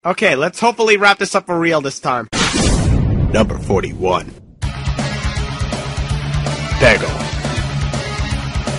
Okay, let's hopefully wrap this up for real this time. Number 41. Peggle.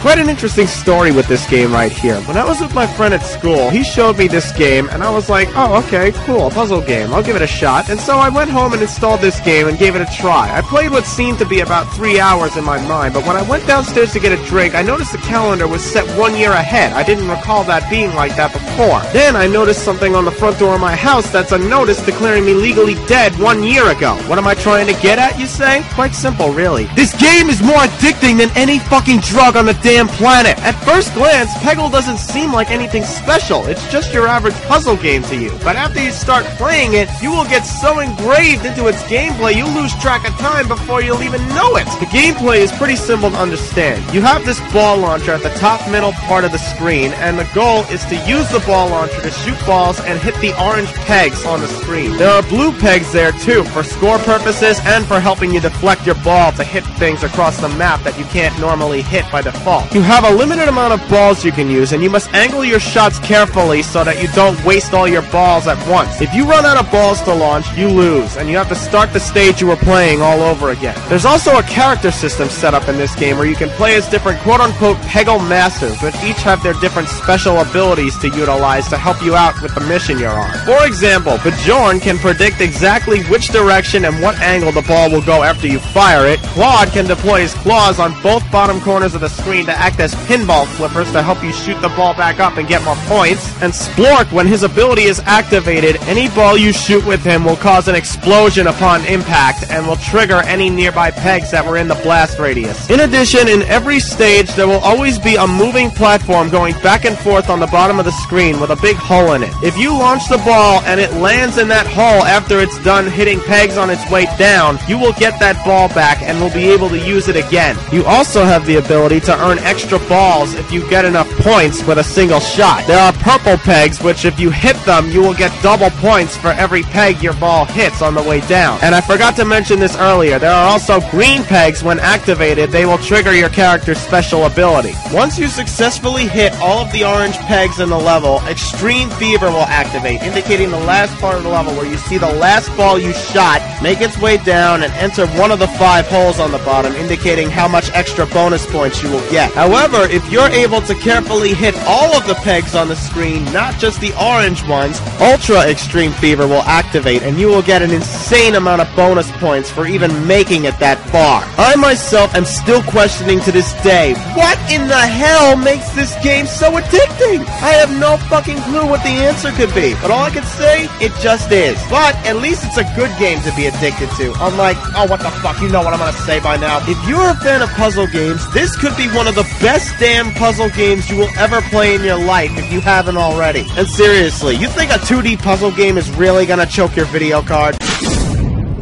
Quite an interesting story with this game right here. When I was with my friend at school, he showed me this game, and I was like, oh, okay, cool, a puzzle game, I'll give it a shot. And so I went home and installed this game and gave it a try. I played what seemed to be about 3 hours in my mind, but when I went downstairs to get a drink, I noticed the calendar was set 1 year ahead. I didn't recall that being like that before. Then I noticed something on the front door of my house that's a notice declaring me legally dead 1 year ago. What am I trying to get at, you say? Quite simple, really. This game is more addicting than any fucking drug on the damn planet. At first glance, Peggle doesn't seem like anything special. It's just your average puzzle game to you. But after you start playing it, you will get so engraved into its gameplay you'll lose track of time before you'll even know it. The gameplay is pretty simple to understand. You have this ball launcher at the top middle part of the screen, and the goal is to use the ball launcher to shoot balls and hit the orange pegs on the screen. There are blue pegs there too, for score purposes and for helping you deflect your ball to hit things across the map that you can't normally hit by default. You have a limited amount of balls you can use, and you must angle your shots carefully so that you don't waste all your balls at once. If you run out of balls to launch, you lose, and you have to start the stage you were playing all over again. There's also a character system set up in this game where you can play as different quote-unquote Peggle masters, which each have their different special abilities to utilize to help you out with the mission you're on. For example, M.U.G.E.N can predict exactly which direction and what angle the ball will go after you fire it. Claude can deploy his claws on both bottom corners of the screen to act as pinball flippers to help you shoot the ball back up and get more points. And Splork, when his ability is activated, any ball you shoot with him will cause an explosion upon impact and will trigger any nearby pegs that were in the blast radius. In addition, in every stage there will always be a moving platform going back and forth on the bottom of the screen with a big hole in it. If you launch the ball and it lands in that hole after it's done hitting pegs on its way down, you will get that ball back and will be able to use it again. You also have the ability to earn extra balls if you get enough points with a single shot. There are purple pegs, which if you hit them, you will get double points for every peg your ball hits on the way down. And I forgot to mention this earlier, there are also green pegs. When activated, they will trigger your character's special ability. Once you successfully hit all of the orange pegs in the level, Extreme Fever will activate, indicating the last part of the level where you see the last ball you shot make its way down and enter one of the 5 holes on the bottom, indicating how much extra bonus points you will get. However, if you're able to carefully hit all of the pegs on the screen, not just the orange ones, Ultra Extreme Fever will activate, and you will get an insane amount of bonus points for even making it that far. I myself am still questioning to this day, what in the hell makes this game so addicting? I have no fucking clue what the answer could be, but all I can say, it just is. But at least it's a good game to be addicted to, unlike, oh what the fuck, you know what I'm gonna say by now. If you're a fan of puzzle games, this could be one of the best damn puzzle games you will ever play in your life if you haven't already. And seriously, you think a 2D puzzle game is really gonna choke your video card?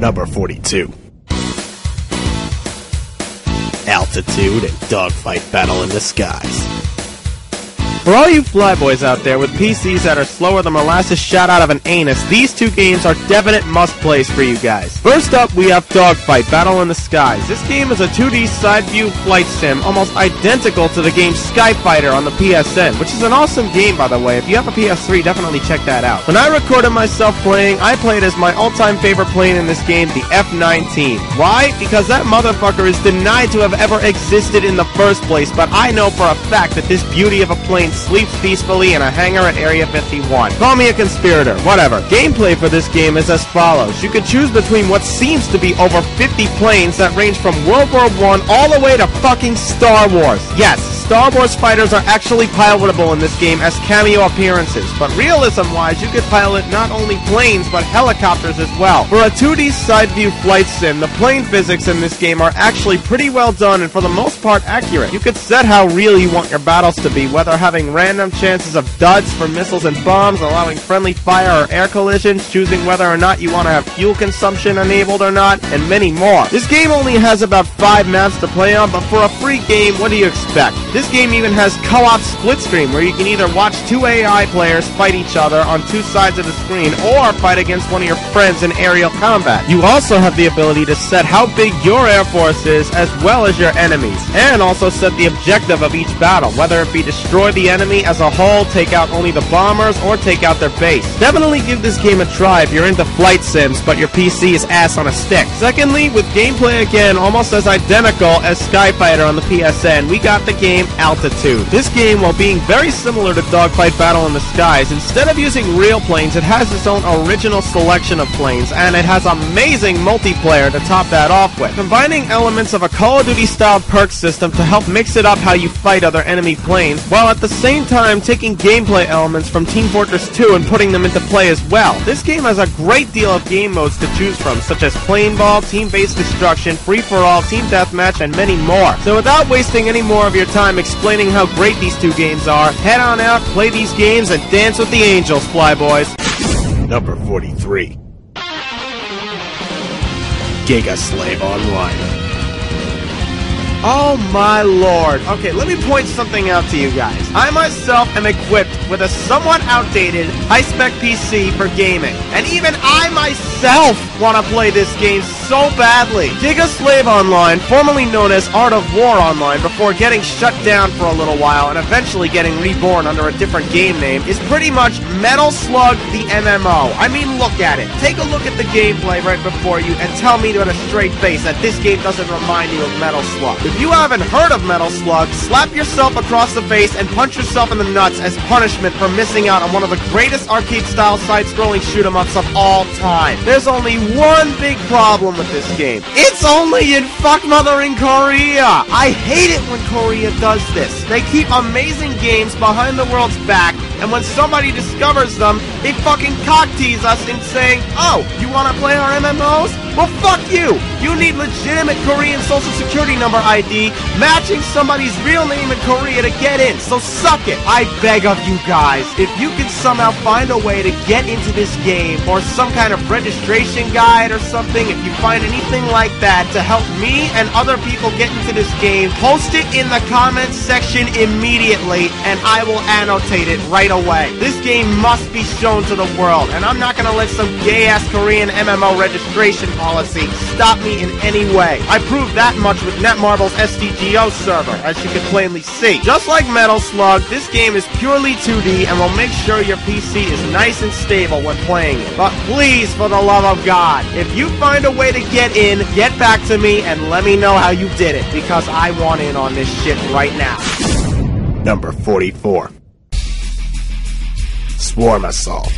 Number 42. Altitude and Dogfight Battle in the Skies. For all you flyboys out there with PCs that are slower than molasses shot out of an anus, these two games are definite must-plays for you guys. First up, we have Dogfight Battle in the Skies. This game is a 2D side-view flight sim almost identical to the game Skyfighter on the PSN, which is an awesome game, by the way. If you have a PS3, definitely check that out. When I recorded myself playing, I played as my all-time favorite plane in this game, the F-19. Why? Because that motherfucker is denied to have ever existed in the first place, but I know for a fact that this beauty of a plane sleeps peacefully in a hangar at Area 51. Call me a conspirator, whatever. Gameplay for this game is as follows. You can choose between what seems to be over 50 planes that range from World War I all the way to fucking Star Wars. Yes, Star Wars fighters are actually pilotable in this game as cameo appearances, but realism-wise, you could pilot not only planes, but helicopters as well. For a 2D side-view flight sim, the plane physics in this game are actually pretty well done and for the most part accurate. You could set how real you want your battles to be, whether having random chances of duds for missiles and bombs, allowing friendly fire or air collisions, choosing whether or not you want to have fuel consumption enabled or not, and many more. This game only has about 5 maps to play on, but for a free game, what do you expect? This game even has co-op split screen, where you can either watch two AI players fight each other on two sides of the screen, or fight against one of your friends in aerial combat. You also have the ability to set how big your air force is, as well as your enemies, and also set the objective of each battle, whether it be destroy the enemy as a whole, take out only the bombers, or take out their base. Definitely give this game a try if you're into flight sims, but your PC is ass on a stick. Secondly, with gameplay again almost as identical as Skyfighter on the PSN, we got the game Altitude. This game, while being very similar to Dogfight Battle in the Skies, instead of using real planes, it has its own original selection of planes, and it has amazing multiplayer to top that off with, combining elements of a Call of Duty style perk system to help mix it up how you fight other enemy planes, while at the same time taking gameplay elements from Team Fortress 2 and putting them into play as well. This game has a great deal of game modes to choose from, such as Plane Ball, Team-Based Destruction, Free-for-All, Team Deathmatch, and many more. So without wasting any more of your time explaining how great these two games are, head on out, play these games, and dance with the angels, Flyboys. Number 43. Giga Slave Online. Oh my lord. Okay, let me point something out to you guys. I myself am equipped with a somewhat outdated high-spec PC for gaming, and even I myself want to play this game so badly. Giga Slave Online, formerly known as Art of War Online before getting shut down for a little while and eventually getting reborn under a different game name, is pretty much Metal Slug the MMO. I mean, look at it. Take a look at the gameplay right before you and tell me with a straight face that this game doesn't remind you of Metal Slug. If you haven't heard of Metal Slug, slap yourself across the face and punch yourself in the nuts as punishment for missing out on one of the greatest arcade-style side-scrolling shoot-em-ups of all time. There's only one big problem with this game. It's only in fuck-mothering Korea! I hate it when Korea does this. They keep amazing games behind the world's back, and when somebody discovers them, they fucking cock-tease us in saying, "Oh, you wanna play our MMOs? Well, fuck you! You need legitimate Korean social security number ID matching somebody's real name in Korea to get in, so suck it! I beg of you guys, if you can somehow find a way to get into this game, or some kind of registration guide or something, if you find anything like that to help me and other people get into this game, post it in the comments section immediately, and I will annotate it right away. This game must be shown to the world, and I'm not gonna let some gay-ass Korean MMO registration policy stop me in any way. I proved that much with Netmarble's STGO server, as you can plainly see. Just like Metal Slug, this game is purely 2D and will make sure your PC is nice and stable when playing it. But please, for the love of God, if you find a way to get in, get back to me and let me know how you did it, because I want in on this shit right now. Number 44. Swarm Assault.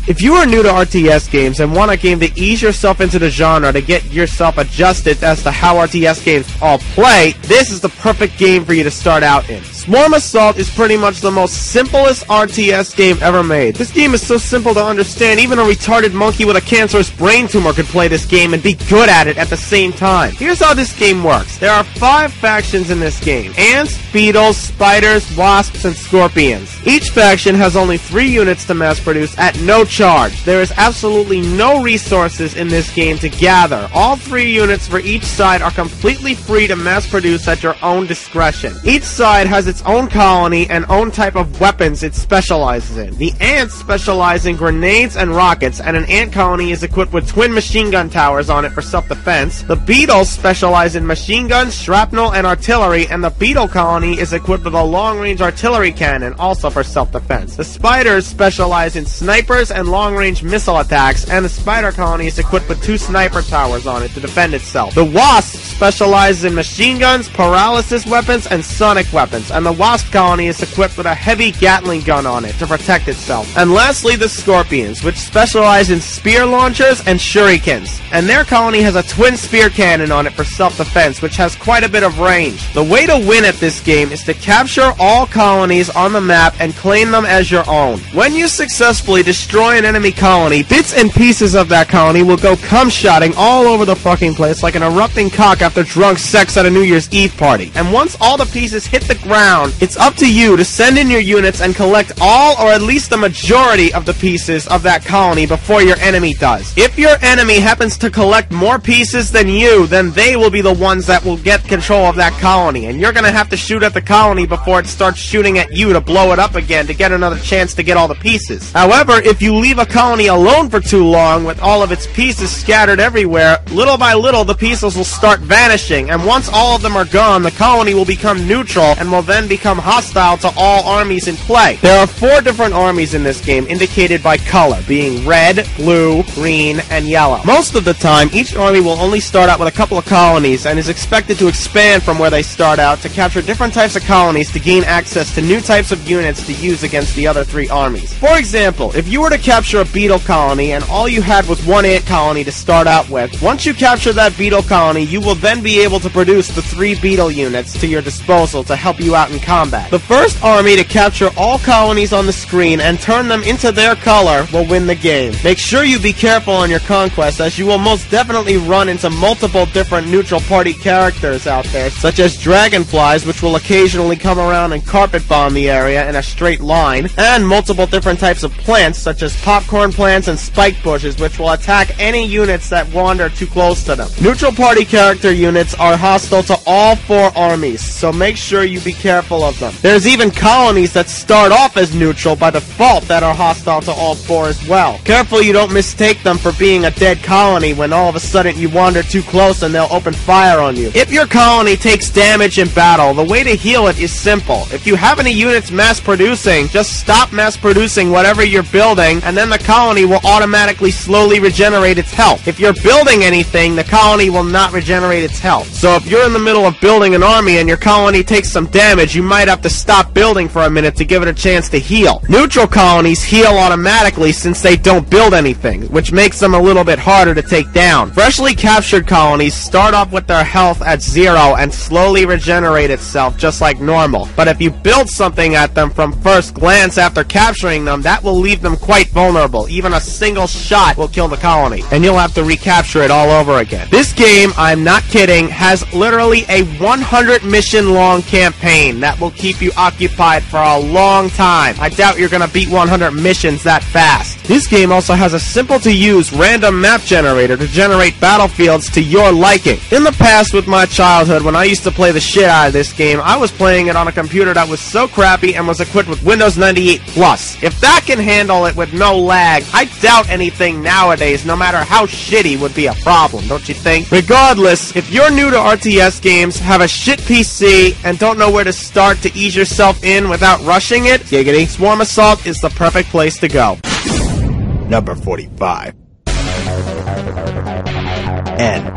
If you are new to RTS games and want a game to ease yourself into the genre to get yourself adjusted as to how RTS games all play, this is the perfect game for you to start out in. Swarm Assault is pretty much the most simplest RTS game ever made. This game is so simple to understand, even a retarded monkey with a cancerous brain tumor could play this game and be good at it at the same time. Here's how this game works. There are 5 factions in this game: ants, beetles, spiders, wasps, and scorpions. Each faction has only 3 units to mass produce at no charge. There is absolutely no resources in this game to gather. All 3 units for each side are completely free to mass produce at your own discretion. Each side has its own colony and own type of weapons it specializes in. The ants specialize in grenades and rockets, and an ant colony is equipped with twin machine gun towers on it for self-defense. The beetles specialize in machine guns, shrapnel, and artillery, and the beetle colony is equipped with a long-range artillery cannon, also for self-defense. The spiders specialize in snipers and long-range missile attacks, and the spider colony is equipped with 2 sniper towers on it to defend itself. The wasp specializes in machine guns, paralysis weapons, and sonic weapons, and the wasp colony is equipped with a heavy Gatling gun on it to protect itself. And lastly, the scorpions, which specialize in spear launchers and shurikens, and their colony has a twin spear cannon on it for self-defense, which has quite a bit of range. The way to win at this game is to capture all colonies on the map and claim them as your own. When you successfully destroy destroy an enemy colony, bits and pieces of that colony will go cum-shotting all over the fucking place like an erupting cock after drunk sex at a New Year's Eve party. And once all the pieces hit the ground, it's up to you to send in your units and collect all or at least the majority of the pieces of that colony before your enemy does. If your enemy happens to collect more pieces than you, then they will be the ones that will get control of that colony, and you're gonna have to shoot at the colony before it starts shooting at you to blow it up again to get another chance to get all the pieces. However, if you leave a colony alone for too long with all of its pieces scattered everywhere, little by little the pieces will start vanishing, and once all of them are gone, the colony will become neutral and will then become hostile to all armies in play. There are 4 different armies in this game indicated by color, being red, blue, green, and yellow. Most of the time, each army will only start out with a couple of colonies and is expected to expand from where they start out to capture different types of colonies to gain access to new types of units to use against the other 3 armies. For example, if you were to capture a beetle colony and all you had was 1 ant colony to start out with, once you capture that beetle colony, you will then be able to produce the 3 beetle units to your disposal to help you out in combat. The first army to capture all colonies on the screen and turn them into their color will win the game. Make sure you be careful on your conquest, as you will most definitely run into multiple different neutral party characters out there, such as dragonflies, which will occasionally come around and carpet bomb the area in a straight line, and multiple different types of plants, such as popcorn plants and spike bushes, which will attack any units that wander too close to them. Neutral party character units are hostile to all 4 armies, so make sure you be careful of them. There's even colonies that start off as neutral by default that are hostile to all 4 as well. Careful you don't mistake them for being a dead colony when all of a sudden you wander too close and they'll open fire on you. If your colony takes damage in battle, the way to heal it is simple. If you have any units mass producing, just stop mass producing whatever you're building, and then the colony will automatically slowly regenerate its health. If you're building anything, the colony will not regenerate its health. So if you're in the middle of building an army and your colony takes some damage, you might have to stop building for a minute to give it a chance to heal. Neutral colonies heal automatically since they don't build anything, which makes them a little bit harder to take down. Freshly captured colonies start off with their health at 0 and slowly regenerate itself just like normal. But if you build something at them from first glance after capturing them, that will leave them quite vulnerable. Even a single shot will kill the colony, and you'll have to recapture it all over again. This game, I'm not kidding, has literally a 100 mission long campaign that will keep you occupied for a long time. I doubt you're gonna beat 100 missions that fast. This game also has a simple to use random map generator to generate battlefields to your liking. In the past, with my childhood, when I used to play the shit out of this game, I was playing it on a computer that was so crappy and was equipped with Windows 98 Plus. If that can handle it with no lag, I doubt anything nowadays, no matter how shitty, would be a problem, don't you think? Regardless, if you're new to RTS games, have a shit PC, and don't know where to start to ease yourself in without rushing it, giggity, Swarm Assault is the perfect place to go. Number 45. N.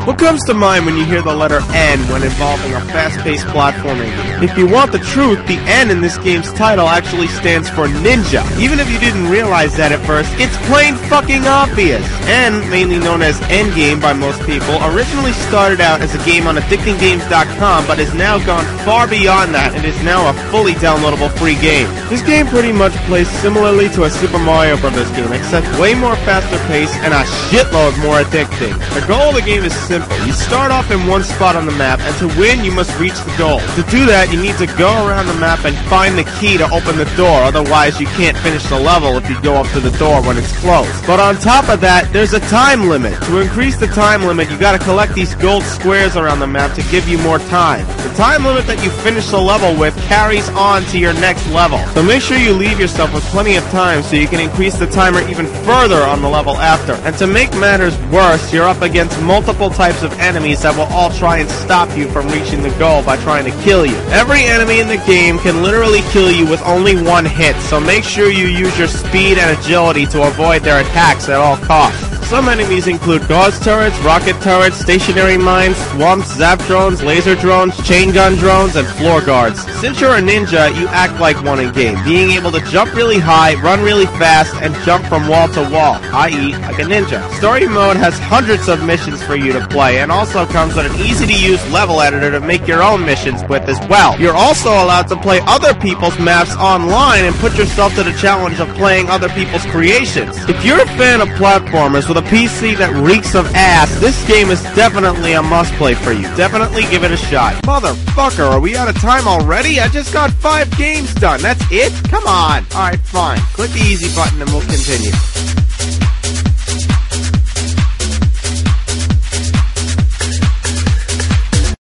What comes to mind when you hear the letter N when involving a fast-paced platforming game? If you want the truth, the N in this game's title actually stands for Ninja. Even if you didn't realize that at first, it's plain fucking obvious. N, mainly known as Endgame by most people, originally started out as a game on addictinggames.com, but has now gone far beyond that and is now a fully downloadable free game. This game pretty much plays similarly to a Super Mario Bros. Game, except way more faster paced and a shitload more addicting. The goal of the game is simple. You start off in one spot on the map, and to win, you must reach the goal. To do that, you need to go around the map and find the key to open the door, otherwise you can't finish the level if you go up to the door when it's closed. But on top of that, there's a time limit. To increase the time limit, you gotta collect these gold squares around the map to give you more time. The time limit that you finish the level with carries on to your next level. So make sure you leave yourself with plenty of time so you can increase the timer even further on the level after. And to make matters worse, you're up against multiple types of enemies that will all try and stop you from reaching the goal by trying to kill you. Every enemy in the game can literally kill you with only one hit, so make sure you use your speed and agility to avoid their attacks at all costs. Some enemies include gauze turrets, rocket turrets, stationary mines, swamps, zap drones, laser drones, chain gun drones, and floor guards. Since you're a ninja, you act like one in-game, being able to jump really high, run really fast, and jump from wall to wall, i.e. like a ninja. Story mode has hundreds of missions for you to play, and also comes with an easy-to-use level editor to make your own missions with as well. You're also allowed to play other people's maps online and put yourself to the challenge of playing other people's creations. If you're a fan of platformers with a PC that reeks of ass, this game is definitely a must-play for you. Definitely give it a shot. Motherfucker, are we out of time already? I just got 5 games done. That's it? Come on. Alright, fine. Click the easy button and we'll continue.